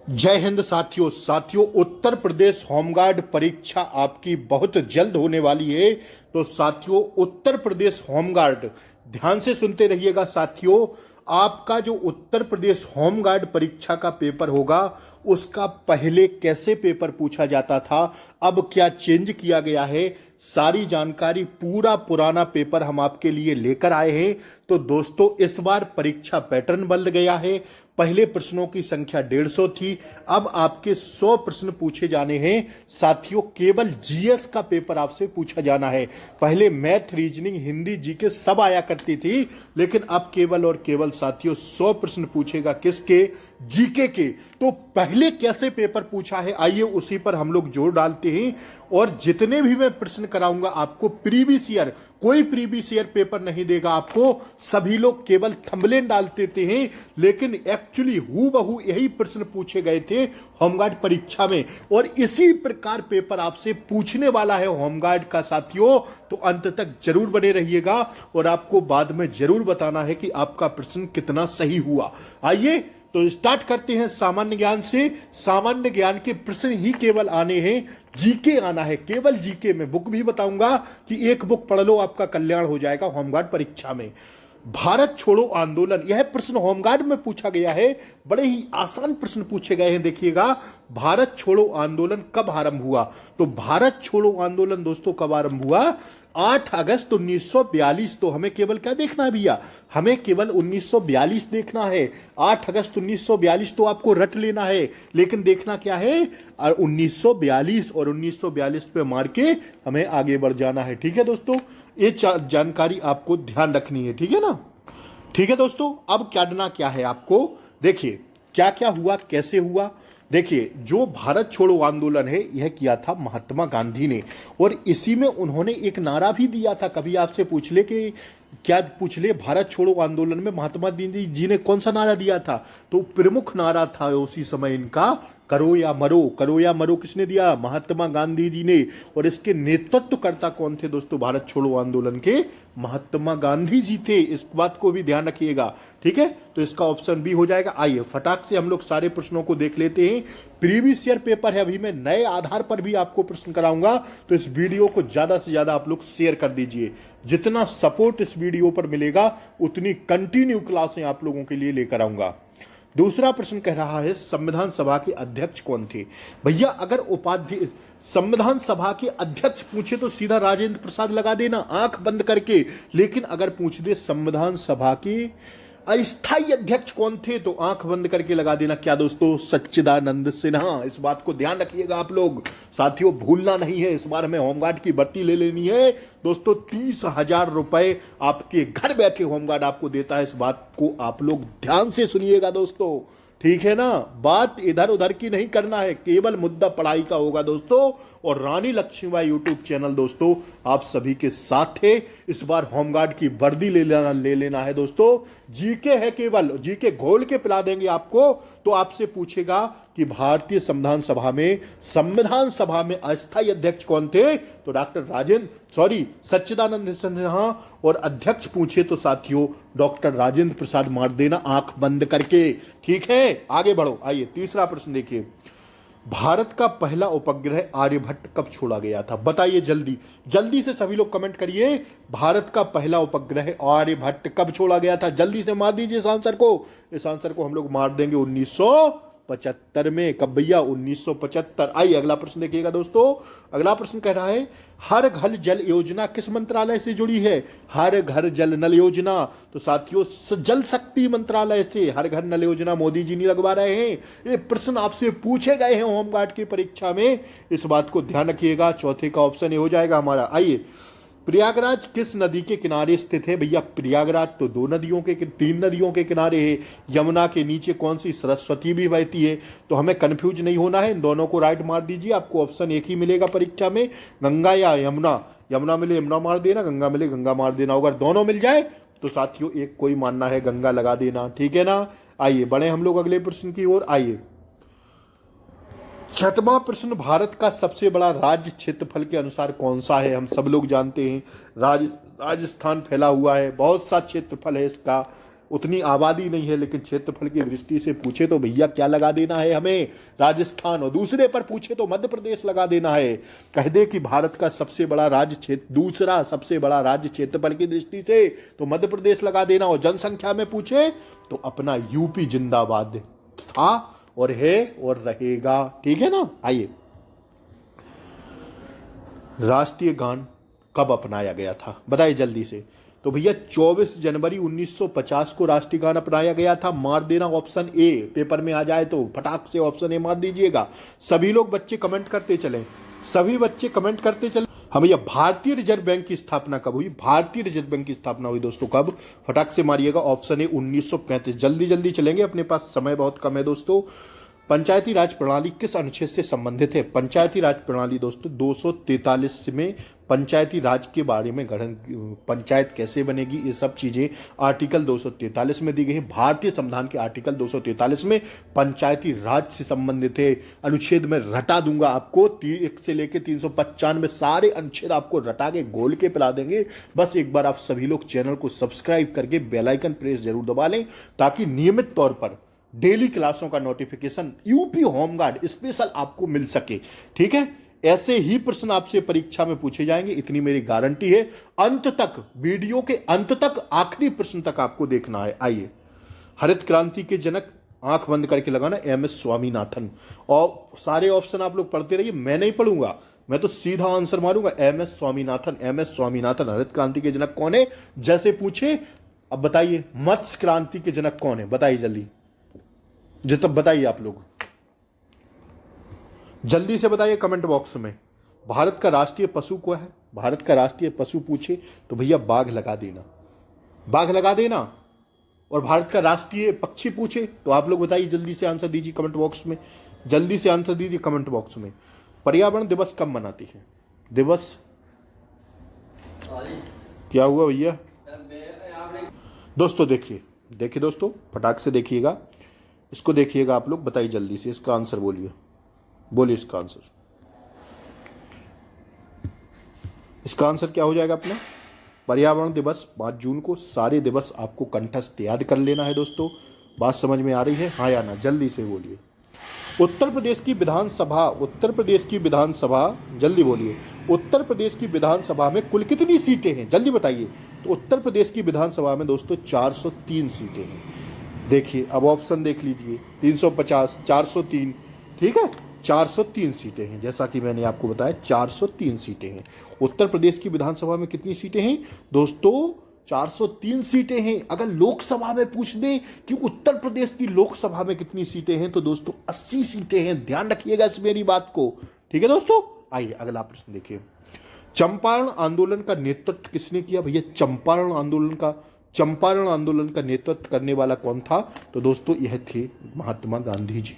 जय हिंद साथियों उत्तर प्रदेश होमगार्ड परीक्षा आपकी बहुत जल्द होने वाली है। तो साथियों उत्तर प्रदेश होमगार्ड ध्यान से सुनते रहिएगा। साथियों आपका जो उत्तर प्रदेश होमगार्ड परीक्षा का पेपर होगा उसका पहले कैसे पेपर पूछा जाता था, अब क्या चेंज किया गया है, सारी जानकारी पूरा पुराना पेपर हम आपके लिए लेकर आए हैं। तो दोस्तों इस बार परीक्षा पैटर्न बदल गया है। पहले प्रश्नों की संख्या 150 थी, अब आपके 100 प्रश्न पूछे जाने हैं। साथियों केवल जीएस का पेपर आपसे पूछा जाना है। पहले मैथ, रीजनिंग, हिंदी, जीके सब आया करती थी, लेकिन अब केवल और केवल साथियों 100 प्रश्न पूछेगा किसके? जीके के। तो पहले कैसे पेपर पूछा है आइए उसी पर हम लोग जोर डालते हैं। और जितने भी मैं प्रश्न कराऊंगा आपको प्रीवियस ईयर, कोई प्रीवियस ईयर पेपर नहीं देगा आपको। सभी लोग केवल थंबनेल डाल देते हैं, लेकिन एक्चुअली हूबहू यही प्रश्न पूछे गए थे होमगार्ड परीक्षा में, और इसी प्रकार पेपर आपसे पूछने वाला है होमगार्ड का। साथियों तो अंत तक जरूर बने रहिएगा और आपको बाद में जरूर बताना है कि आपका प्रश्न कितना सही हुआ। आइए तो स्टार्ट करते हैं सामान्य ज्ञान से। सामान्य ज्ञान के प्रश्न ही केवल आने हैं, जीके आना है, केवल जीके में। बुक भी बताऊंगा कि एक बुक पढ़ लो आपका कल्याण हो जाएगा होमगार्ड परीक्षा में। भारत छोड़ो आंदोलन, यह प्रश्न होमगार्ड में पूछा गया है। बड़े ही आसान प्रश्न पूछे गए हैं। देखिएगा, भारत छोड़ो आंदोलन कब आरंभ हुआ? तो भारत छोड़ो आंदोलन दोस्तों कब आरंभ हुआ? 8 अगस्त 1942। तो हमें केवल क्या देखना है भैया? हमें केवल 1942 देखना है। 8 अगस्त 1942 तो आपको रट लेना है, लेकिन देखना क्या है? 1942 और 1942 पे मार के हमें आगे बढ़ जाना है। ठीक है दोस्तों, ये जानकारी आपको ध्यान रखनी है। ठीक है ना? ठीक है दोस्तों, अब करना क्या है आपको? देखिए क्या क्या हुआ, कैसे हुआ। देखिए जो भारत छोड़ो आंदोलन है यह किया था महात्मा गांधी ने, और इसी में उन्होंने एक नारा भी दिया था। कभी आपसे पूछ ले कि क्या पूछ ले भारत छोड़ो आंदोलन में महात्मा गांधी जी ने कौन सा नारा दिया था? तो प्रमुख नारा था उसी समय इनका, करो या मरो। करो या मरो किसने दिया? महात्मा गांधी जी ने। और इसके नेतृत्वकर्ता कौन थे दोस्तों भारत छोड़ो आंदोलन के? महात्मा गांधी जी थे। इस बात को भी ध्यान रखिएगा। ठीक है, तो इसका ऑप्शन बी हो जाएगा। आइए फटाक से हम लोग सारे प्रश्नों को देख लेते हैं। प्रीवियस ईयर पेपर है, अभी मैं नए आधार पर भी आपको प्रश्न कराऊंगा, तो इस वीडियो को ज्यादा से ज्यादा आप लोग शेयर कर दीजिए। जितना सपोर्ट इस वीडियो पर मिलेगा उतनी कंटिन्यू क्लासें आप लोगों के लिए लेकर आऊंगा। दूसरा प्रश्न कह रहा है संविधान सभा के अध्यक्ष कौन थे? भैया अगर उपाध्यक्ष संविधान सभा के अध्यक्ष पूछे तो सीधा राजेंद्र प्रसाद लगा देना आंख बंद करके, लेकिन अगर पूछ दे संविधान सभा के अस्थायी अध्यक्ष कौन थे तो आंख बंद करके लगा देना क्या दोस्तों? सच्चिदानंद सिन्हा। इस बात को ध्यान रखिएगा आप लोग। साथियों भूलना नहीं है, इस बार हमें होमगार्ड की भर्ती ले लेनी है दोस्तों। 30,000 रुपए आपके घर बैठे होमगार्ड आपको देता है। इस बात को आप लोग ध्यान से सुनिएगा दोस्तों। ठीक है ना? बात इधर उधर की नहीं करना है, केवल मुद्दा पढ़ाई का होगा दोस्तों। और रानी लक्ष्मीबाई यूट्यूब चैनल दोस्तों आप सभी के साथ है। इस बार होमगार्ड की वर्दी ले लेना है दोस्तों। जीके है, केवल जीके घोल के पिला देंगे आपको। तो आपसे पूछेगा कि भारतीय संविधान सभा में अस्थायी अध्यक्ष कौन थे? तो डॉक्टर सच्चिदानंद सिन्हा। और अध्यक्ष पूछे तो साथियों डॉक्टर राजेंद्र प्रसाद मार देना आंख बंद करके। ठीक है, आगे बढ़ो। आइए तीसरा प्रश्न देखिए, भारत का पहला उपग्रह आर्यभट्ट कब छोड़ा गया था? बताइए जल्दी जल्दी से सभी लोग कमेंट करिए। भारत का पहला उपग्रह आर्यभट्ट कब छोड़ा गया था? जल्दी से मार दीजिए इस आंसर को। इस आंसर को हम लोग मार देंगे 1975 में। कब भैया? 1975। आइए अगला प्रश्न देखिएगा दोस्तों। अगला प्रश्न कह रहा है हर घर जल योजना किस मंत्रालय से जुड़ी है? हर घर जल नल योजना तो साथियों जल शक्ति मंत्रालय से हर घर नल योजना मोदी जी नहीं लगवा रहे हैं। ये प्रश्न आपसे पूछे गए हैं होमगार्ड की परीक्षा में, इस बात को ध्यान रखिएगा। चौथे का ऑप्शन ये हो जाएगा हमारा। आइए प्रयागराज किस नदी के किनारे स्थित है? भैया प्रयागराज तो 3 नदियों के किनारे है। यमुना के नीचे कौन सी? सरस्वती भी बहती है। तो हमें कंफ्यूज नहीं होना है, इन दोनों को राइट मार दीजिए। आपको ऑप्शन एक ही मिलेगा परीक्षा में, गंगा या यमुना। यमुना मिले यमुना मार देना, गंगा मिले गंगा मार देना। अगर दोनों मिल जाए तो साथियों एक कोई मानना है, गंगा लगा देना। ठीक है ना? आइए बढ़े हम लोग अगले प्रश्न की ओर। आइए छठवां प्रश्न, भारत का सबसे बड़ा राज्य क्षेत्रफल के अनुसार कौन सा है? हम सब लोग जानते हैं राजस्थान फैला हुआ है, बहुत सा क्षेत्रफल है इसका। उतनी आबादी नहीं है, लेकिन क्षेत्रफल की दृष्टि से पूछे तो भैया क्या लगा देना है हमें, राजस्थान, और दूसरे पर पूछे तो मध्य प्रदेश लगा देना है। कह दे कि भारत का सबसे बड़ा राज्य क्षेत्र, दूसरा सबसे बड़ा राज्य क्षेत्रफल की दृष्टि से तो मध्य प्रदेश लगा देना, और जनसंख्या में पूछे तो अपना यूपी जिंदाबाद था और है और रहेगा। ठीक है ना। आइए, राष्ट्रीय गान कब अपनाया गया था, बताइए जल्दी से। तो भैया 24 जनवरी 1950 को राष्ट्रीय गान अपनाया गया था। मार देना ऑप्शन ए, पेपर में आ जाए तो फटाक से ऑप्शन ए मार दीजिएगा। सभी लोग बच्चे कमेंट करते चले, सभी बच्चे कमेंट करते चले। हाँ भैया, भारतीय रिजर्व बैंक की स्थापना कब हुई, भारतीय रिजर्व बैंक की स्थापना हुई दोस्तों कब, फटाक से मारिएगा ऑप्शन ए 1935। जल्दी जल्दी चलेंगे, अपने पास समय बहुत कम है दोस्तों। पंचायती राज प्रणाली किस अनुच्छेद से संबंधित है, पंचायती राज प्रणाली दोस्तों 243 में पंचायती राज के बारे में गठन, पंचायत कैसे बनेगी, ये सब चीजें आर्टिकल 243 में दी गई है। भारतीय संविधान के आर्टिकल 243 में पंचायती राज से संबंधित है। अनुच्छेद में रटा दूंगा आपको, 1 से लेकर 395 सारे अनुच्छेद आपको रटा के गोल के पिला देंगे। बस एक बार आप सभी लोग चैनल को सब्सक्राइब करके बेल आइकन प्रेस जरूर दबा लें, ताकि नियमित तौर पर डेली क्लासों का नोटिफिकेशन यूपी होमगार्ड स्पेशल आपको मिल सके। ठीक है, ऐसे ही प्रश्न आपसे परीक्षा में पूछे जाएंगे, इतनी मेरी गारंटी है। अंत तक, वीडियो के अंत तक, आखिरी प्रश्न तक आपको देखना है। आइए, हरित क्रांति के जनक, आंख बंद करके लगाना, एमएस स्वामीनाथन। और सारे ऑप्शन आप लोग पढ़ते रहिए, मैं नहीं पढ़ूंगा, मैं तो सीधा आंसर मारूंगा, एमएस स्वामीनाथन। एमएस स्वामीनाथन हरित क्रांति के जनक कौन है, जैसे पूछे। अब बताइए मत्स्य क्रांति के जनक कौन है, बताइए जल्दी, तब बताइए आप लोग जल्दी से बताइए कमेंट बॉक्स में। भारत का राष्ट्रीय पशु क्या है, भारत का राष्ट्रीय पशु पूछे तो भैया बाघ लगा देना, बाघ लगा देना। और भारत का राष्ट्रीय पक्षी पूछे तो आप लोग बताइए, जल्दी से आंसर दीजिए कमेंट बॉक्स में, जल्दी से आंसर दीजिए कमेंट बॉक्स में। पर्यावरण दिवस कब मनाती है, दिवस क्या हुआ भैया दोस्तों, देखिए देखिए दोस्तों, फटाक से देखिएगा, इसको देखिएगा आप लोग, बताइए जल्दी से इसका आंसर, बोलिए बोलिए इसका आंसर, इसका आंसर क्या हो जाएगा अपना। पर्यावरण दिवस 5 जून को। सारे दिवस आपको कंठस्थ याद कर लेना है दोस्तों। बात समझ में आ रही है, हाँ या ना, जल्दी से बोलिए। उत्तर प्रदेश की विधानसभा, उत्तर प्रदेश की विधानसभा, जल्दी बोलिए, उत्तर प्रदेश की विधानसभा में कुल कितनी सीटें हैं, जल्दी बताइए। तो उत्तर प्रदेश की विधानसभा में दोस्तों 403 सीटें हैं। देखिए अब ऑप्शन देख लीजिए, 350, 403, ठीक है, 403 सीटें हैं। जैसा कि मैंने आपको बताया 403 सीटें हैं। उत्तर प्रदेश की विधानसभा में कितनी सीटें हैं दोस्तों, 403 सीटें हैं। अगर लोकसभा में पूछ दें कि उत्तर प्रदेश की लोकसभा में कितनी सीटें हैं, तो दोस्तों 80 सीटें हैं। ध्यान रखिएगा इस मेरी बात को, ठीक है दोस्तों। आइए अगला प्रश्न देखिए, चंपारण आंदोलन का नेतृत्व किसने किया भैया, चंपारण आंदोलन का नेतृत्व करने वाला कौन था, तो दोस्तों यह थे महात्मा गांधी जी।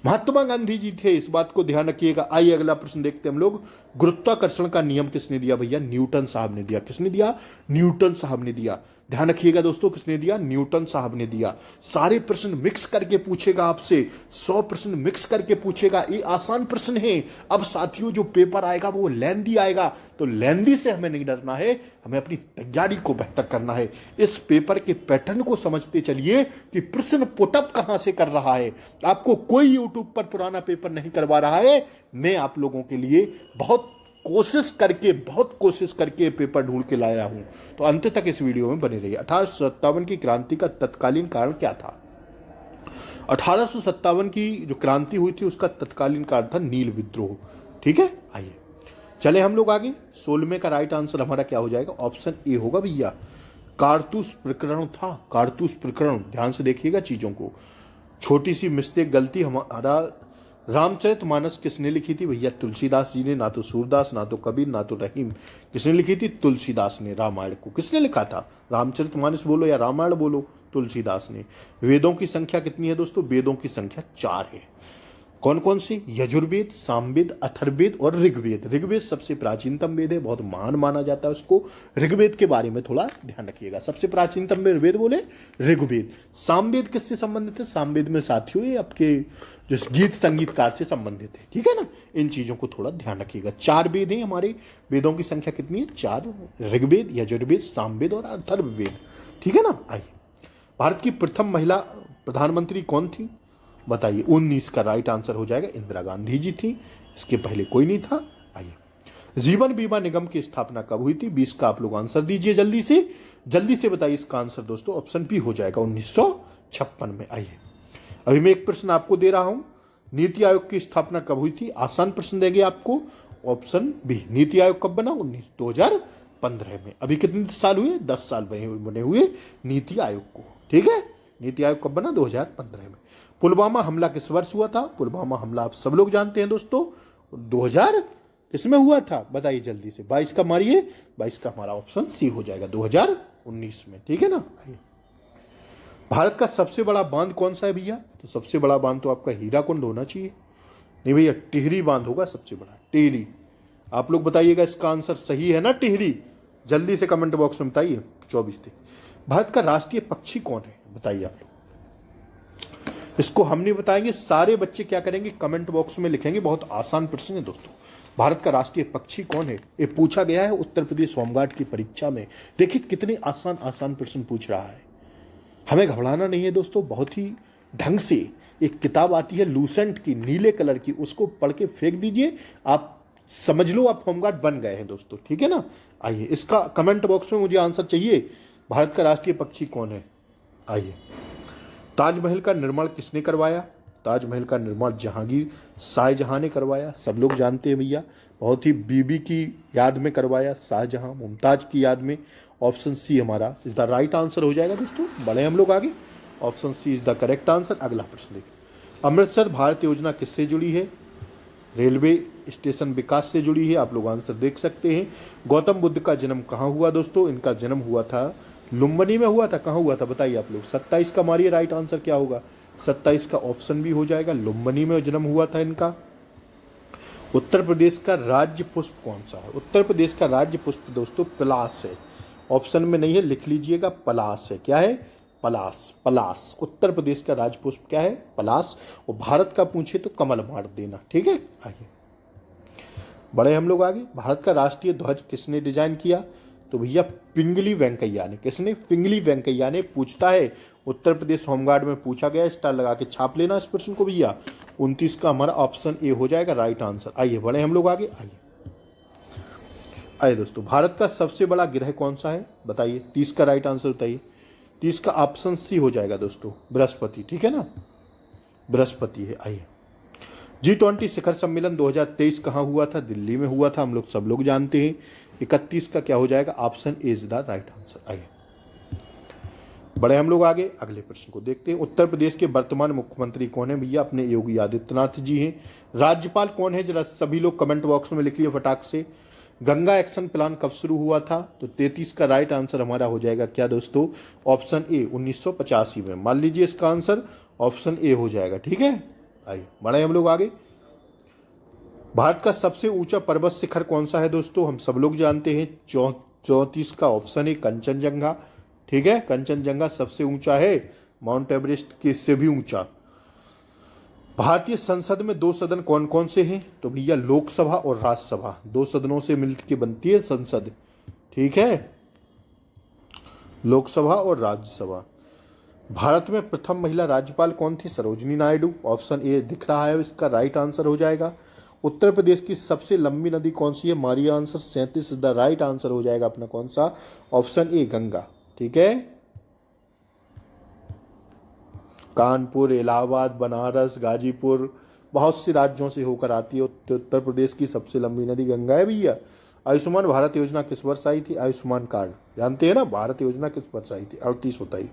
महात्मा गांधी जी थे, इस बात को ध्यान रखिएगा। आइए अगला प्रश्न देखते हैं हम लोग, गुरुत्वाकर्षण का नियम किसने दिया भैया, न्यूटन साहब ने दिया। किसने दिया, न्यूटन साहब ने दिया। ध्यान रखिएगा दोस्तों, किसने दिया, न्यूटन साहब ने दिया। सारे प्रश्न मिक्स करके पूछेगा आपसे, 100 प्रश्न मिक्स करके पूछेगा। ये आसान प्रश्न है। अब साथियों जो पेपर आएगा वो लेंदी आएगा, तो लेंदी से हमें नहीं डरना है, हमें अपनी तैयारी को बेहतर करना है। इस पेपर के पैटर्न को समझते चलिए कि प्रश्न पुटअप कहां से कर रहा है। आपको कोई यूट्यूब पर पुराना पेपर नहीं करवा रहा है, मैं आप लोगों के लिए बहुत कोशिश करके पेपर ढूंढ के लाया हूं। तो अंत तक इस वीडियो में बने रहिए। 1857 की क्रांति का तत्कालीन कारण क्या था, 1857 की जो क्रांति हुई थी उसका तत्कालीन कारण था नील विद्रोह। ठीक है, आइए चले हम लोग आगे। 16वें का राइट आंसर हमारा क्या हो जाएगा, ऑप्शन ए होगा भैया, कारतूस प्रकरण था। कारतूस प्रकरण, ध्यान से देखिएगा चीजों को। छोटी सी मिस्टेक, गलती, हमारा रामचरितमानस किसने लिखी थी भैया, तुलसीदास जी ने। ना तो सूरदास, ना तो कबीर, ना तो रहीम। किसने लिखी थी, तुलसीदास ने। रामायण को किसने लिखा था, रामचरितमानस बोलो या रामायण बोलो, तुलसीदास ने। वेदों की संख्या कितनी है दोस्तों, वेदों की संख्या 4 है। कौन कौन से, यजुर्वेद, सामवेद, अथर्ववेद और ऋग्वेद। ऋग्वेद सबसे प्राचीनतम वेद है, बहुत महान माना जाता है उसको। ऋग्वेद के बारे में थोड़ा ध्यान रखिएगा। सबसे प्राचीनतम वेद बोले ऋग्वेद। सामवेद किससे संबंधित है, सामवेद में साथियों ये आपके जो गीत संगीतकार से संबंधित है। ठीक है ना, इन चीजों को थोड़ा ध्यान रखिएगा। 4 वेद हैं हमारे, वेदों की संख्या कितनी है, 4। ऋग्वेद, यजुर्वेद, सामवेद और अथर्ववेद। ठीक है ना। आइए भारत की प्रथम महिला प्रधानमंत्री कौन थी? बताइए। 19 का राइट आंसर हो जाएगा इंदिरा गांधी जी थी, इसके पहले कोई नहीं था। आइए, जीवन बीमा निगम की स्थापना कब हुई थी? 20 का आप लोग आंसर दीजिए जल्दी से बताइए इसका आंसर दोस्तों। ऑप्शन बी हो जाएगा 1956 में। आइए, अभी मैं एक प्रश्न आपको दे रहा हूं, नीति आयोग की स्थापना कब हुई थी? आसान प्रश्न देंगे आपको। ऑप्शन बी, नीति आयोग कब बना? 2015 में। अभी कितने साल हुए? 10 साल बने हुए नीति आयोग को। ठीक है, नीति आयोग कब बना? 2015 में। पुलवामा हमला किस वर्ष हुआ था? पुलवामा हमला आप सब लोग जानते हैं दोस्तों, 2000 किसमें हुआ था? बताइए जल्दी से। 22 का मारिए, 22 का हमारा ऑप्शन सी हो जाएगा, 2019 में। ठीक है ना। आइए, भारत का सबसे बड़ा बांध कौन सा है भैया? तो सबसे बड़ा बांध तो आपका हीराकुंड होना चाहिए। नहीं भैया, टिहरी बांध होगा सबसे बड़ा, टिहरी। आप लोग बताइएगा इसका आंसर सही है ना टिहरी? जल्दी से कमेंट बॉक्स में बताइए। 24 तक। भारत का राष्ट्रीय पक्षी कौन है? बताइए आप लोग। इसको हम नहीं बताएंगे, सारे बच्चे क्या करेंगे? कमेंट बॉक्स में लिखेंगे। बहुत आसान प्रश्न है दोस्तों। भारत का राष्ट्रीय पक्षी कौन है? ये पूछा गया है उत्तर प्रदेश होमगार्ड की परीक्षा में। देखिए कितने आसान प्रश्न पूछ रहा है। हमें घबराना नहीं है दोस्तों। बहुत ही ढंग से एक किताब आती है लूसेंट की, नीले कलर की, उसको पढ़ के फेंक दीजिए, आप समझ लो आप होमगार्ड बन गए हैं दोस्तों। ठीक है ना। आइए, इसका कमेंट बॉक्स में मुझे आंसर चाहिए। भारत का राष्ट्रीय पक्षी कौन है? आइए, ताजमहल का निर्माण किसने करवाया? ताजमहल का निर्माण जहांगीर शाहजहां ने करवाया, सब लोग जानते हैं भैया। बहुत ही बीबी की याद में करवाया, शाहजहां मुमताज की याद में। ऑप्शन सी हमारा इज द राइट आंसर हो जाएगा दोस्तों। बढ़े हम लोग आगे, option C is the correct answer. अगला प्रश्न देखिए, अमृतसर भारत योजना किससे जुड़ी है? रेलवे स्टेशन विकास से जुड़ी है। आप लोग आंसर देख सकते हैं। गौतम बुद्ध का जन्म कहाँ हुआ दोस्तों? इनका जन्म हुआ था लुम्बिनी में हुआ था। कहाँ हुआ था बताइए आप लोग। 27 का मारिए, राइट आंसर क्या होगा? 27 का ऑप्शन भी हो जाएगा, लुम्बिनी में जन्म हुआ था इनका। उत्तर प्रदेश का राज्य पुष्प कौन सा है? उत्तर प्रदेश का राज्य पुष्प दोस्तों पलाश है। ऑप्शन में नहीं है, लिख लीजिएगा, पलाश है। क्या है? पलाश। पलाश उत्तर प्रदेश का राज्य पुष्प क्या है? पलाश। और भारत का पूछे तो कमल मार देना। ठीक है। आइए, बढ़े हम लोग आगे। भारत का राष्ट्रीय ध्वज किसने डिजाइन किया? तो भैया पिंगली वेंकैया ने। किसने? पिंगली वेंकैया ने। पूछता है उत्तर प्रदेश होमगार्ड में, पूछा गया। स्टार लगा के छाप लेना इस प्रश्न को भैया। 29 का हमारा ऑप्शन ए हो जाएगा राइट आंसर। आइए, बढ़े हम लोग आगे। आइए दोस्तों, भारत का सबसे बड़ा ग्रह कौन सा है? बताइए। 30 का राइट आंसर बताइए। 30 का ऑप्शन सी हो जाएगा दोस्तों, बृहस्पति। ठीक है ना, बृहस्पति है। आइए, G20 शिखर सम्मेलन 2023 कहाँ हुआ था? दिल्ली में हुआ था, हम लोग सब लोग जानते हैं। 31 का क्या हो जाएगा? Option A is the right answer. आइए, बढ़े हम लोग आगे, अगले प्रश्न को देखते हैं। उत्तर प्रदेश के वर्तमान मुख्यमंत्री कौन है भैया? अपने योगी आदित्यनाथ जी हैं। राज्यपाल कौन है? जरा सभी लोग कमेंट बॉक्स में लिखिए फटाक से। गंगा एक्शन प्लान कब शुरू हुआ था? तो 33 का राइट आंसर हमारा हो जाएगा क्या दोस्तों? ऑप्शन ए 1985 में। मान लीजिए इसका आंसर ऑप्शन ए हो जाएगा। ठीक है। आइए, बढ़े हम लोग आगे। भारत का सबसे ऊंचा पर्वत शिखर कौन सा है दोस्तों? हम सब लोग जानते हैं, 34 का ऑप्शन है कंचनजंगा। ठीक है, कंचनजंगा सबसे ऊंचा है, माउंट एवरेस्ट के से भी ऊंचा। भारतीय संसद में 2 सदन कौन कौन से हैं? तो भैया लोकसभा और राज्यसभा, 2 सदनों से मिलकर बनती है संसद। ठीक है, लोकसभा और राज्यसभा। भारत में प्रथम महिला राज्यपाल कौन थी? सरोजिनी नायडू। ऑप्शन ए दिख रहा है, इसका राइट आंसर हो जाएगा। उत्तर प्रदेश की सबसे लंबी नदी कौन सी है? Maria answer 37 is the right answer हो जाएगा अपना कौन सा? Option A Ganga. ठीक है, कानपुर, इलाहाबाद, बनारस, गाजीपुर, बहुत से राज्यों से होकर आती है। उत्तर प्रदेश की सबसे लंबी नदी गंगा है भैया। आयुष्मान भारत योजना किस वर्ष आई थी? आयुष्मान कार्ड जानते हैं ना, भारत योजना किस वर्ष आई थी? 38 होता ही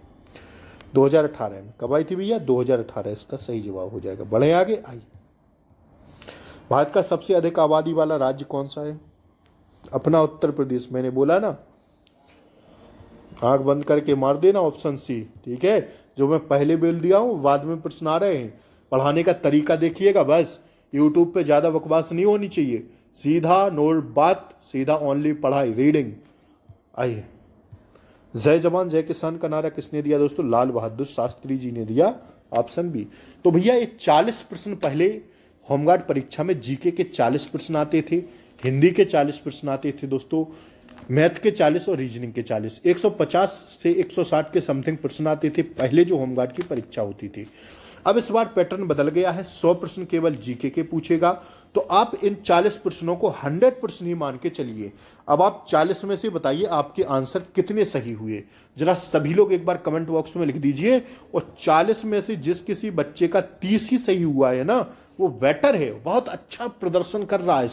2018 में। कब आई थी भैया? 2018, इसका सही जवाब हो जाएगा। बढ़े आगे। आई, भारत का सबसे अधिक आबादी वाला राज्य कौन सा है? अपना उत्तर प्रदेश। मैंने बोला ना, आंख बंद करके मार देना ऑप्शन सी। ठीक है, जो मैं पहले बोल दिया हूं, बाद में प्रश्न आ रहे हैं। पढ़ाने का तरीका देखिएगा बस, यूट्यूब पे ज्यादा बकवास नहीं होनी चाहिए, सीधा नोट बात, सीधा ओनली पढ़ाई, रीडिंग। आइए, जय जवान जय किसान का नारा किसने दिया दोस्तों? लाल बहादुर शास्त्री जी ने दिया, ऑप्शन बी। तो भैया ये 40 प्रश्न पहले होमगार्ड परीक्षा में जीके के 40 प्रश्न आते थे, हिंदी के 40 प्रश्न आते थे दोस्तों, मैथ के 40 और रीजनिंग के 40, 150 से 160 के समथिंग प्रश्न आते थे पहले जो होमगार्ड की परीक्षा होती थी। अब इस बार पैटर्न बदल गया है, 100 प्रश्न केवल जीके के पूछेगा। तो आप इन 40 प्रश्नों को 100% ही मान के चलिए। अब आप 40 में से बताइए आपके आंसर कितने सही हुए, जरा सभी लोग एक बार कमेंट बॉक्स में लिख दीजिए। और 40 में से जिस किसी बच्चे का 30 ही सही हुआ है ना, वो बेटर है, बहुत अच्छा प्रदर्शन कर रहा है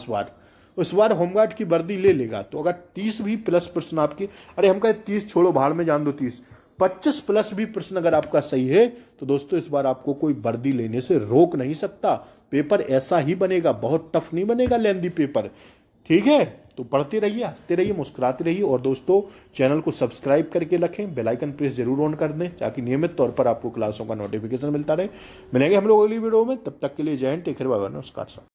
इस बार होमगार्ड की वर्दी ले लेगा। तो अगर 30 भी प्लस प्रश्न आपके, अरे हम कहें 30 छोड़ो, भाड़ में जान दो, 30 25 प्लस भी प्रश्न अगर आपका सही है तो दोस्तों इस बार आपको कोई वर्दी लेने से रोक नहीं सकता। पेपर ऐसा ही बनेगा, बहुत टफ नहीं बनेगा, लेंदी पेपर। ठीक है, तो पढ़ते रहिए, हंसते रहिए, मुस्कुराते रहिए। और दोस्तों चैनल को सब्सक्राइब करके रखें, बेल आइकन प्रेस जरूर ऑन कर दें ताकि नियमित तौर पर आपको क्लासों का नोटिफिकेशन मिलता रहे। मिलेंगे हम लोग अगली वीडियो में, तब तक के लिए जय हिंद, टेक केयर, बाय बाय, नमस्कार।